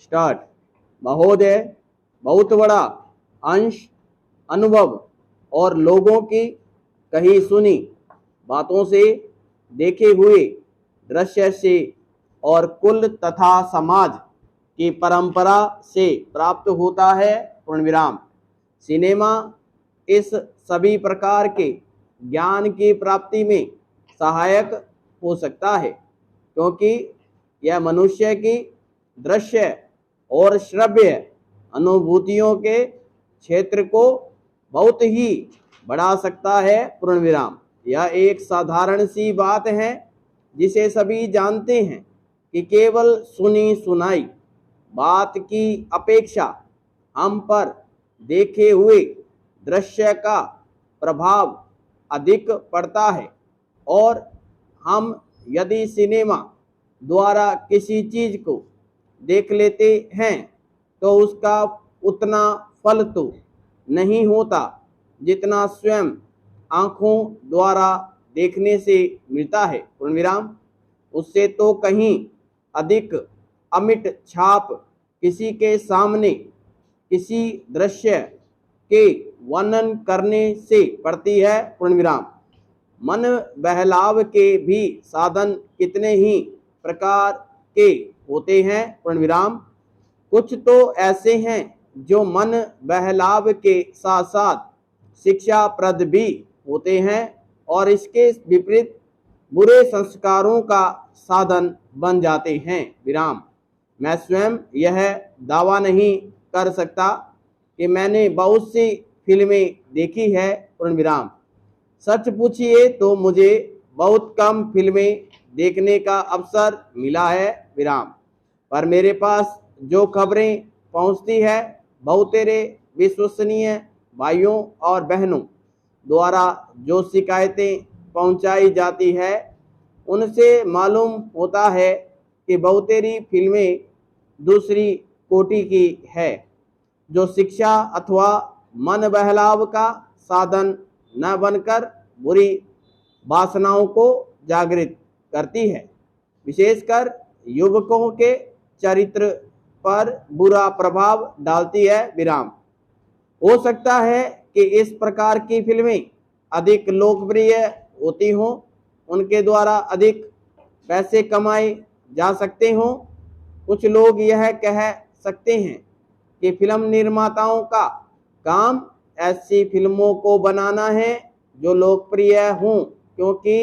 Start. महोदय, बहुत बड़ा अंश अनुभव और लोगों की कही सुनी बातों से, देखे हुए दृश्य से और कुल तथा समाज की परंपरा से प्राप्त होता है। पूर्णविराम। सिनेमा इस सभी प्रकार के ज्ञान की प्राप्ति में सहायक हो सकता है, क्योंकि यह मनुष्य की दृश्य और श्रव्य अनुभूतियों के क्षेत्र को बहुत ही बढ़ा सकता है। पूर्णविराम। यह एक साधारण सी बात है जिसे सभी जानते हैं कि केवल सुनी सुनाई बात की अपेक्षा हम पर देखे हुए दृश्य का प्रभाव अधिक पड़ता है, और हम यदि सिनेमा द्वारा किसी चीज को देख लेते हैं तो उसका उतना फल तो नहीं होता जितना स्वयं आंखों द्वारा देखने से मिलता है। पूर्णविराम। उससे तो कहीं अधिक अमिट छाप किसी के सामने किसी दृश्य के वर्णन करने से पड़ती है। पूर्णविराम। मन बहलाव के भी साधन कितने ही प्रकार के होते हैं। पूर्णविराम। कुछ तो ऐसे हैं जो मन बहलाव के साथ साथ शिक्षाप्रद भी होते हैं और इसके विपरीत बुरे संस्कारों का साधन बन जाते हैं। विराम। मैं स्वयं यह दावा नहीं कर सकता कि मैंने बहुत सी फिल्में देखी है। पूर्णविराम। सच पूछिए तो मुझे बहुत कम फिल्में देखने का अवसर मिला है। विराम। पर मेरे पास जो खबरें पहुंचती है बहुतेरे विश्वसनीय भाइयों और बहनों द्वारा जो शिकायतें पहुंचाई जाती है, उनसे मालूम होता है कि बहुतेरी फिल्में दूसरी कोटि की है, जो शिक्षा अथवा मन बहलाव का साधन न बनकर बुरी वासनाओं को जागृत करती है, विशेषकर युवकों के चरित्र पर बुरा प्रभाव डालती है। विराम। हो सकता है कि इस प्रकार की फिल्में अधिक लोकप्रिय होती हों, उनके द्वारा अधिक पैसे कमाए जा सकते हों। कुछ लोग यह कह सकते हैं कि फिल्म निर्माताओं का काम ऐसी फिल्मों को बनाना है जो लोकप्रिय हों, क्योंकि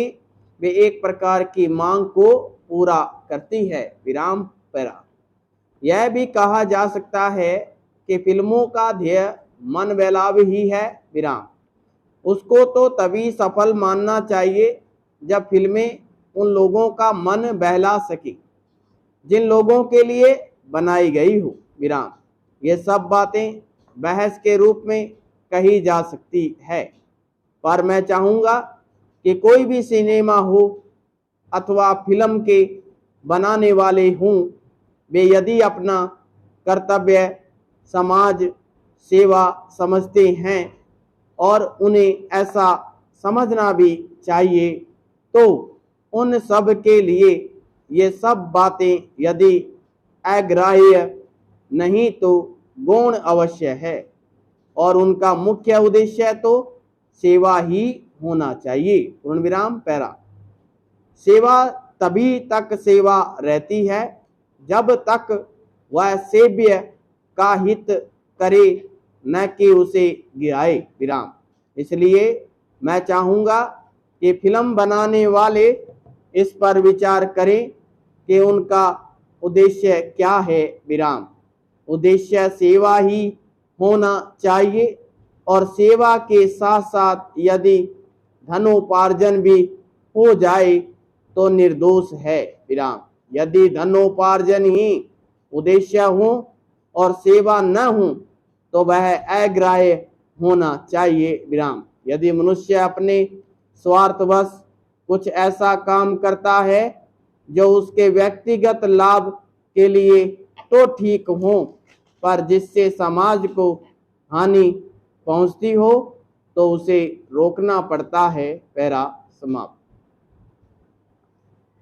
वे एक प्रकार की मांग को पूरा करती है। विराम पैरा। यह भी कहा जा सकता है कि फिल्मों का ध्येय मन बहलाव ही है। विराम। उसको तो तभी सफल मानना चाहिए जब फिल्में उन लोगों का मन बहला सके जिन लोगों के लिए बनाई गई हो। विराम। ये सब बातें बहस के रूप में कही जा सकती है, पर मैं चाहूँगा कि कोई भी सिनेमा हो अथवा फिल्म के बनाने वाले हों, वे यदि अपना कर्तव्य समाज सेवा समझते हैं और उन्हें ऐसा समझना भी चाहिए, तो उन सब के लिए ये सब बातें यदि अग्राह्य नहीं तो गौण अवश्य है, और उनका मुख्य उद्देश्य तो सेवा ही होना चाहिए। पूर्णविराम पैरा। सेवा तभी तक सेवा रहती है जब तक वह सेव्य का हित करे, न कि उसे गिराए। विराम। इसलिए मैं चाहूँगा कि फिल्म बनाने वाले इस पर विचार करें कि उनका उद्देश्य क्या है। विराम। उद्देश्य सेवा ही होना चाहिए, और सेवा के साथ साथ यदि धनोपार्जन भी हो जाए तो निर्दोष है। विराम। यदि धनोपार्जन ही उद्देश्य हो और सेवा न हो तो वह अग्राह्य होना चाहिए। विराम। यदि मनुष्य अपने स्वार्थवश कुछ ऐसा काम करता है जो उसके व्यक्तिगत लाभ के लिए तो ठीक हो, पर जिससे समाज को हानि पहुंचती हो, तो उसे रोकना पड़ता है। पैरा समाप्त।